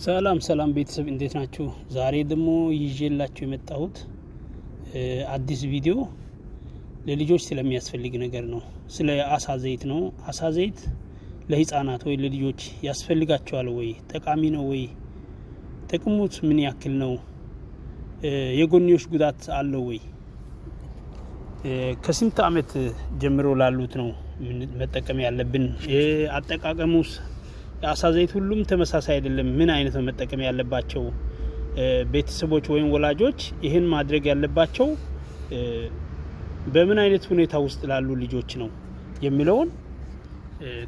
ሰላም ቤተሰብ እንዴት ናችሁ? ዛሬ ደግሞ ይዤላችሁ የመጣሁት አዲስ ቪዲዮ ለልጆች ስለሚያስፈልግ ነገር ነው። ስለ አሳ ዘይት ነው። አሳ ዘይት ለህፃናት ወይ ለልጆች ያስፈልጋቸዋል ወይ? ጠቃሚ ነው ወይ? ጥቅሙስ ምን ያክል ነው? የጎንዮሽ ጉዳት አለው ወይ? ከስንት አመት ጀምሮ ላሉት ነው መጠቀም ያለብን? አጠቃቀሙስ የአሳ ዘይት ሁሉም ተመሳሳይ አይደለም። ምን አይነት ነው መጠቀም ያለባቸው? ቤተሰቦች ወይም ወላጆች ይህን ማድረግ ያለባቸው በምን አይነት ሁኔታ ውስጥ ላሉ ልጆች ነው የሚለውን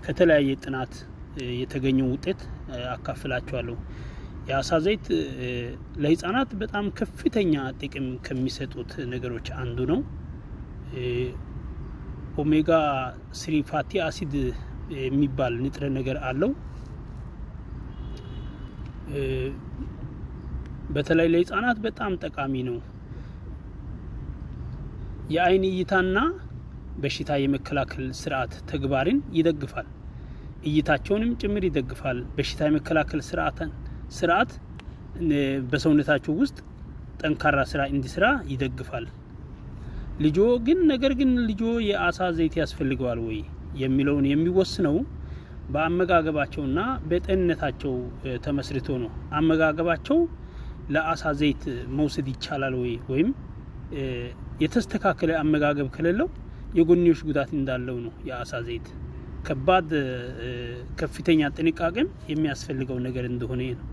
ከተለያየ ጥናት የተገኘው ውጤት አካፍላችኋለሁ። የአሳ ዘይት ለህፃናት በጣም ከፍተኛ ጥቅም ከሚሰጡት ነገሮች አንዱ ነው። ኦሜጋ 3 ፋቲ አሲድ የሚባል ንጥረ ነገር አለው። በተለይ ለህፃናት በጣም ጠቃሚ ነው። የአይን እይታና በሽታ የመከላከል ስርዓት ተግባርን ይደግፋል። እይታቸውንም ጭምር ይደግፋል። በሽታ የመከላከል ስርዓት በሰውነታቸው ውስጥ ጠንካራ ስራ እንዲሰራ ይደግፋል። ነገር ግን ልጆ የአሳ ዘይት ያስፈልገዋል ወይ የሚለውን የሚወስነው በአመጋገባቸውና በጤንነታቸው ተመስርቶ ነው። አመጋገባቸው ለአሳ ዘይት መውሰድ ይቻላል ወይም የተስተካከለ አመጋገብ ከሌለው የጎንዮሽ ጉዳት እንዳለው ነው። የአሳ ዘይት ከፍተኛ ጥንቃቄም የሚያስፈልገው ነገር እንደሆነ ነው።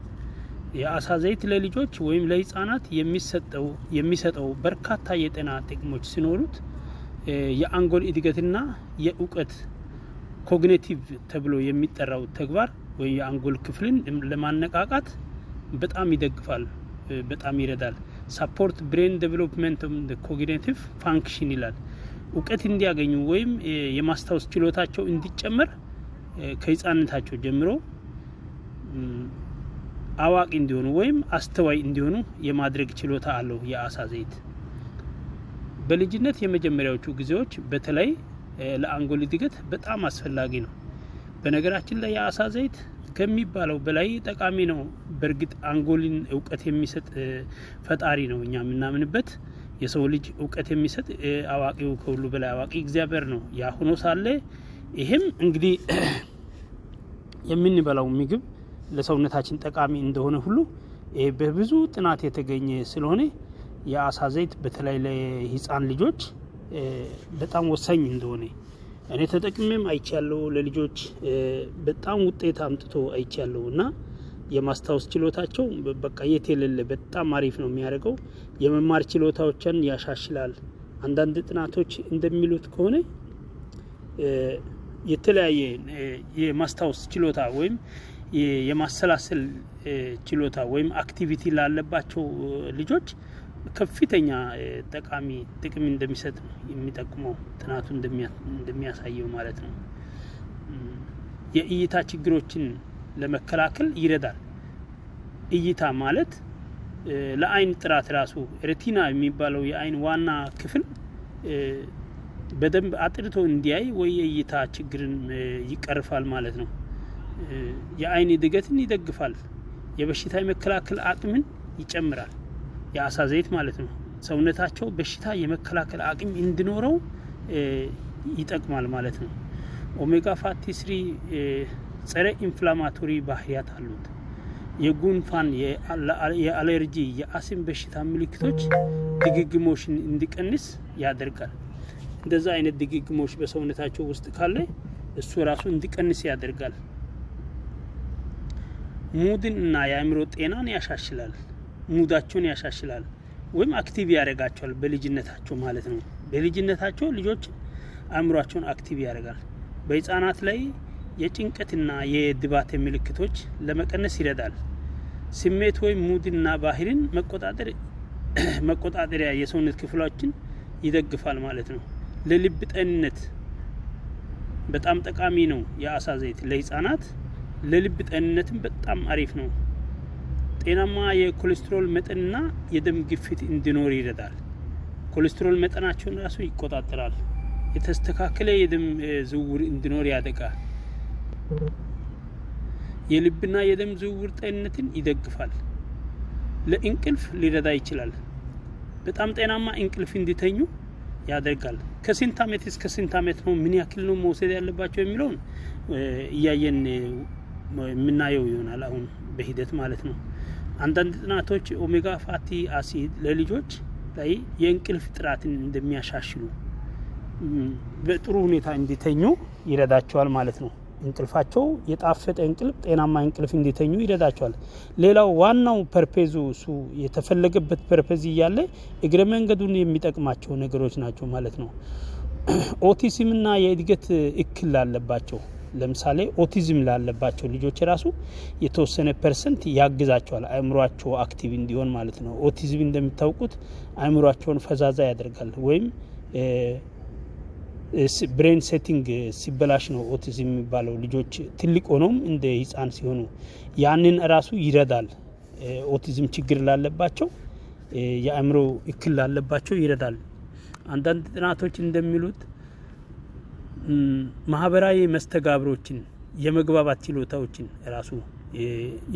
የአሳ ዘይት ለልጆች ወይም ለህፃናት የሚሰጠው በርካታ የጤና ጥቅሞች ሲኖሩት የአንጎል እድገትና የእውቀት ኮግኒቲቭ ተብሎ የሚጠራው ተግባር ወይ የአንጎል ክፍልን ለማነቃቃት በጣም ይደግፋል፣ በጣም ይረዳል። ሰፖርት ብሬን ዴቨሎፕመንት ኦፍ ኮግኒቲቭ ፋንክሽን ይላል። እውቀት እንዲያገኙ ወይም የማስታወስ ችሎታቸው እንዲጨመር ከህፃንነታቸው ጀምሮ አዋቂ እንዲሆኑ ወይም አስተዋይ እንዲሆኑ የማድረግ ችሎታ አለው የአሳ ዘይት። በልጅነት የመጀመሪያዎቹ ጊዜዎች በተለይ ለአንጎል እድገት በጣም አስፈላጊ ነው። በነገራችን ላይ የአሳ ዘይት ከሚባለው በላይ ጠቃሚ ነው። በእርግጥ አንጎልን እውቀት የሚሰጥ ፈጣሪ ነው እኛ የምናምንበት። የሰው ልጅ እውቀት የሚሰጥ አዋቂው ከሁሉ በላይ አዋቂ እግዚአብሔር ነው። ያ ሆኖ ሳለ ይሄም እንግዲህ የምንበላው ምግብ ለሰውነታችን ጠቃሚ እንደሆነ ሁሉ በብዙ ጥናት የተገኘ ስለሆነ የአሳ ዘይት በተለይ ለህፃን ልጆች በጣም ወሳኝ እንደሆነ እኔ ተጠቅሜም አይቻለሁ። ለልጆች በጣም ውጤት አምጥቶ አይቻለሁ እና የማስታወስ ችሎታቸው በቃ የሌለ በጣም አሪፍ ነው የሚያደርገው። የመማር ችሎታዎችን ያሻሽላል። አንዳንድ ጥናቶች እንደሚሉት ከሆነ የተለያየ የማስታወስ ችሎታ ወይም የማሰላሰል ችሎታ ወይም አክቲቪቲ ላለባቸው ልጆች ከፍተኛ ጠቃሚ ጥቅም እንደሚሰጥ ነው የሚጠቁመው ጥናቱ እንደሚያሳየው ማለት ነው። የእይታ ችግሮችን ለመከላከል ይረዳል። እይታ ማለት ለአይን ጥራት ራሱ ሬቲና የሚባለው የአይን ዋና ክፍል በደንብ አጥርቶ እንዲያይ ወይ የእይታ ችግርን ይቀርፋል ማለት ነው። የአይን እድገትን ይደግፋል። የበሽታ የመከላከል አቅምን ይጨምራል። የአሳ ዘይት ማለት ነው ሰውነታቸው በሽታ የመከላከል አቅም እንዲኖረው ይጠቅማል ማለት ነው። ኦሜጋ ፋቲ 3 ጸረ ኢንፍላማቶሪ ባህሪያት አሉት። የጉንፋን፣ የአለርጂ፣ የአስም በሽታ ምልክቶች ድግግሞሽን እንዲቀንስ ያደርጋል። እንደዛ አይነት ድግግሞሽ በሰውነታቸው ውስጥ ካለ እሱ ራሱ እንዲቀንስ ያደርጋል። ሙድን እና የአእምሮ ጤናን ያሻሽላል። ሙዳቸውን ያሻሽላል ወይም አክቲቭ ያደርጋቸዋል በልጅነታቸው ማለት ነው። በልጅነታቸው ልጆች አእምሯቸውን አክቲቭ ያደርጋል። በህፃናት ላይ የጭንቀትና የድባቴ ምልክቶች ለመቀነስ ይረዳል። ስሜት ወይም ሙድና ባህሪን መቆጣጠሪያ የሰውነት ክፍሎችን ይደግፋል ማለት ነው። ለልብ ጤንነት በጣም ጠቃሚ ነው የአሳ ዘይት ለህፃናት። ለልብ ጤንነትም በጣም አሪፍ ነው። ጤናማ የኮሌስትሮል መጠንና የደም ግፊት እንዲኖር ይረዳል። ኮሌስትሮል መጠናቸውን ራሱ ይቆጣጠራል። የተስተካከለ የደም ዝውውር እንዲኖር ያደርጋል። የልብና የደም ዝውውር ጤንነትን ይደግፋል። ለእንቅልፍ ሊረዳ ይችላል። በጣም ጤናማ እንቅልፍ እንዲተኙ ያደርጋል። ከስንት ዓመት እስከ ስንት ዓመት ነው ምን ያክል ነው መውሰድ ያለባቸው የሚለውን እያየን የምናየው ይሆናል አሁን በሂደት ማለት ነው። አንዳንድ ጥናቶች ኦሜጋ ፋቲ አሲድ ለልጆች ላይ የእንቅልፍ ጥራትን እንደሚያሻሽሉ በጥሩ ሁኔታ እንዲተኙ ይረዳቸዋል ማለት ነው። እንቅልፋቸው የጣፈጠ እንቅልፍ ጤናማ እንቅልፍ እንዲተኙ ይረዳቸዋል። ሌላው ዋናው ፐርፔዙ እሱ የተፈለገበት ፐርፔዝ እያለ እግረ መንገዱን የሚጠቅማቸው ነገሮች ናቸው ማለት ነው። ኦቲዝምና የእድገት እክል ላለባቸው ለምሳሌ ኦቲዝም ላለባቸው ልጆች ራሱ የተወሰነ ፐርሰንት ያግዛቸዋል አእምሯቸው አክቲቭ እንዲሆን ማለት ነው። ኦቲዝም እንደምታውቁት አእምሯቸውን ፈዛዛ ያደርጋል ወይም ብሬን ሴቲንግ ሲበላሽ ነው ኦቲዝም የሚባለው። ልጆች ትልቅ ሆኖም እንደ ህፃን ሲሆኑ ያንን ራሱ ይረዳል። ኦቲዝም ችግር ላለባቸው የአእምሮ እክል ላለባቸው ይረዳል። አንዳንድ ጥናቶች እንደሚሉት ማህበራዊ መስተጋብሮችን የመግባባት ችሎታዎችን ራሱ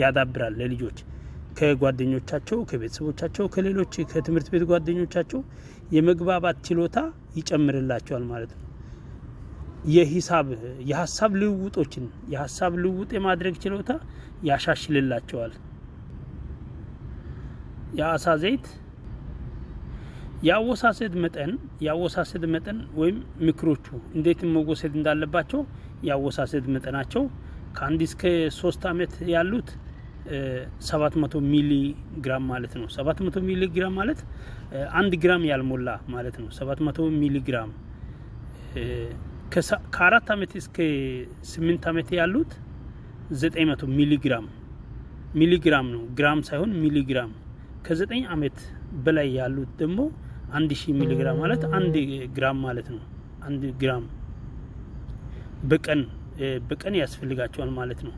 ያዳብራል ለልጆች ከጓደኞቻቸው ከቤተሰቦቻቸው ከሌሎች ከትምህርት ቤት ጓደኞቻቸው የመግባባት ችሎታ ይጨምርላቸዋል ማለት ነው። የሀሳብ ልውውጦችን የሀሳብ ልውውጥ የማድረግ ችሎታ ያሻሽልላቸዋል። የአሳ ዘይት የአወሳሰድ መጠን ወይም ምክሮቹ እንዴት መወሰድ እንዳለባቸው የአወሳሰድ መጠናቸው ከ1 እስከ 3 ዓመት ያሉት 700 ሚሊ ግራም ማለት ነው። 700 ሚሊ ግራም ማለት 1 ግራም ያልሞላ ማለት ነው። 700 ሚሊ ግራም ከ4 ዓመት እስከ 8 ዓመት ያሉት 900 ሚሊ ግራም ነው፣ ግራም ሳይሆን ሚሊ ግራም። ከ9 ዓመት በላይ ያሉት ደግሞ 1000 ሚሊ ግራም ማለት 1 ግራም ማለት ነው። 1 ግራም በቀን ያስፈልጋቸዋል ማለት ነው።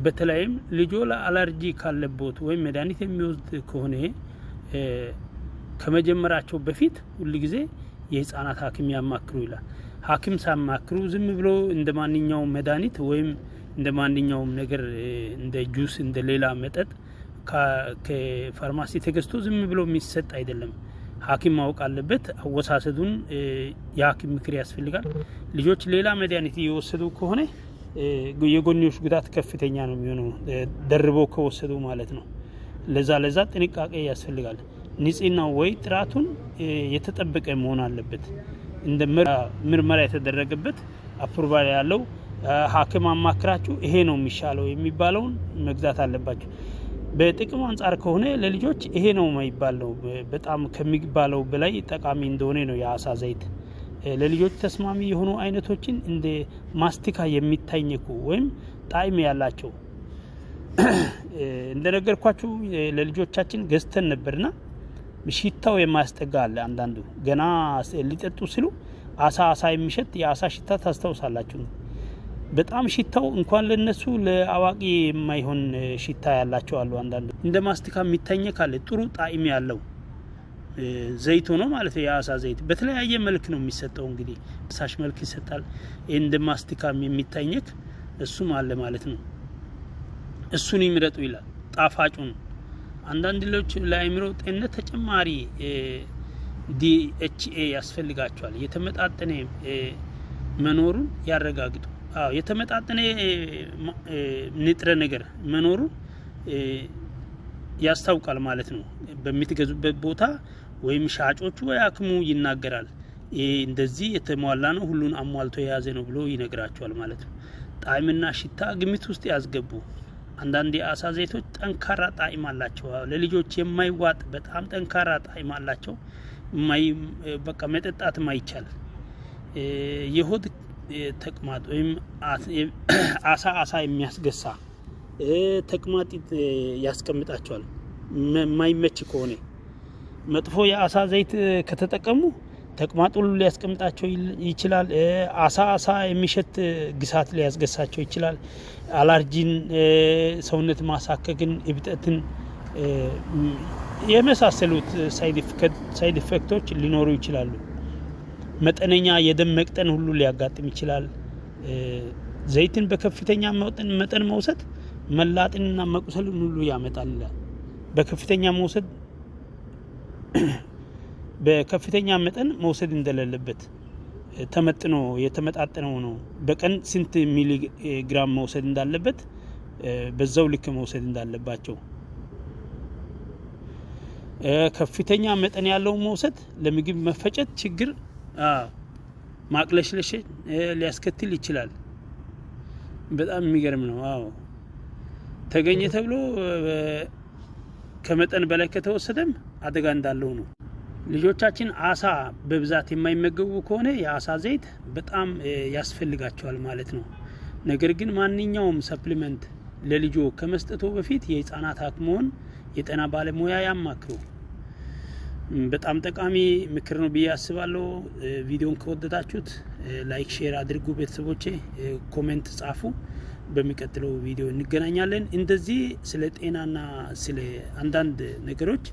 በተለይም ልጆ ለአለርጂ ካለበት ወይም መድኃኒት የሚወስድ ከሆነ ከመጀመራቸው በፊት ሁሉ ጊዜ የህፃናት ሐኪም ያማክሩ ይላል። ሐኪም ሳማክሩ ዝም ብሎ እንደማንኛውም መድኃኒት ወይም እንደማንኛውም ነገር እንደ ጁስ እንደ ሌላ መጠጥ ከፋርማሲ ተገዝቶ ዝም ብሎ የሚሰጥ አይደለም። ሐኪም ማወቅ አለበት። አወሳሰዱን የሐኪም ምክር ያስፈልጋል። ልጆች ሌላ መድኃኒት እየወሰዱ ከሆነ የጎንዮሽ ጉዳት ከፍተኛ ነው የሚሆነው ደርቦ ከወሰዱ ማለት ነው። ለዛ ጥንቃቄ ያስፈልጋል። ንጽህናው ወይ ጥራቱን የተጠበቀ መሆን አለበት። እንደ ምርመራ የተደረገበት አፕሩቫል ያለው ሐኪም አማክራችሁ ይሄ ነው የሚሻለው የሚባለውን መግዛት አለባችሁ። በጥቅም አንጻር ከሆነ ለልጆች ይሄ ነው የማይባለው በጣም ከሚባለው በላይ ጠቃሚ እንደሆነ ነው የአሳ ዘይት። ለልጆች ተስማሚ የሆኑ አይነቶችን እንደ ማስቲካ የሚታኘኩ ወይም ጣዕም ያላቸው እንደነገርኳችሁ ለልጆቻችን ገዝተን ነበርና ሽታው የማያስጠጋ አለ። አንዳንዱ ገና ሊጠጡ ሲሉ አሳ የሚሸት የአሳ ሽታ ታስታውሳላችሁ። በጣም ሽታው እንኳን ለነሱ ለአዋቂ የማይሆን ሽታ ያላቸው አሉ። አንዳንዱ እንደ ማስቲካ የሚታኘክ አለ፣ ጥሩ ጣዕም ያለው ዘይት ሆኖ ማለት ነው። የአሳ ዘይት በተለያየ መልክ ነው የሚሰጠው። እንግዲህ ሳሽ መልክ ይሰጣል። እንደ ማስቲካ የሚታኘክ እሱም አለ ማለት ነው። እሱን ይምረጡ ይላል። ጣፋጩን አንዳንድ ልጆች ለአእምሮ ጤንነት ተጨማሪ DHA ያስፈልጋቸዋል። የተመጣጠነ መኖሩን ያረጋግጡ። የተመጣጠነ ንጥረ ነገር መኖሩን ያስታውቃል ማለት ነው። በሚትገዙበት ቦታ ወይም ሻጮቹ ወይ ሐኪሙ ይናገራል። እንደዚህ የተሟላ ነው፣ ሁሉን አሟልቶ የያዘ ነው ብሎ ይነግራቸዋል ማለት ነው። ጣዕምና ሽታ ግምት ውስጥ ያስገቡ። አንዳንድ የአሳ ዘይቶች ጠንካራ ጣዕም አላቸው። ለልጆች የማይዋጥ በጣም ጠንካራ ጣዕም አላቸው። በቃ መጠጣት ማይቻል የሆድ ተቅማጥ ወይም አሳ የሚያስገሳ ተቅማጥ ያስቀምጣቸዋል። ማይመች ከሆነ መጥፎ የአሳ ዘይት ከተጠቀሙ ተቅማጥ ሁሉ ሊያስቀምጣቸው ይችላል። አሳ የሚሸት ግሳት ሊያስገሳቸው ይችላል። አለርጂን፣ ሰውነት ማሳከክን፣ እብጠትን የመሳሰሉት ሳይድ ኢፌክቶች ሊኖሩ ይችላሉ። መጠነኛ የደም መቅጠን ሁሉ ሊያጋጥም ይችላል። ዘይትን በከፍተኛ መጠን መውሰድ መላጥንና መቁሰልን ሁሉ ያመጣል። በከፍተኛ መጠን መውሰድ እንደሌለበት ተመጥኖ የተመጣጠነው ነው። በቀን ስንት ሚሊ ግራም መውሰድ እንዳለበት በዛው ልክ መውሰድ እንዳለባቸው። ከፍተኛ መጠን ያለው መውሰድ ለምግብ መፈጨት ችግር ማቅለሽለሽ ሊያስከትል ይችላል። በጣም የሚገርም ነው። ተገኘ ተብሎ ከመጠን በላይ ከተወሰደም አደጋ እንዳለው ነው። ልጆቻችን አሳ በብዛት የማይመገቡ ከሆነ የአሳ ዘይት በጣም ያስፈልጋቸዋል ማለት ነው። ነገር ግን ማንኛውም ሰፕሊመንት ለልጆ ከመስጠቱ በፊት የህፃናት ሐኪምን የጤና ባለሙያ ያማክሩ። በጣም ጠቃሚ ምክር ነው ብዬ አስባለሁ። ቪዲዮን ከወደዳችሁት ላይክ፣ ሼር አድርጉ። ቤተሰቦቼ ኮሜንት ጻፉ። በሚቀጥለው ቪዲዮ እንገናኛለን። እንደዚህ ስለ ጤናና ስለ አንዳንድ ነገሮች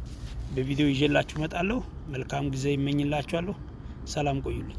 በቪዲዮ ይዤላችሁ እመጣለሁ። መልካም ጊዜ ይመኝላችኋለሁ። ሰላም ቆዩልኝ።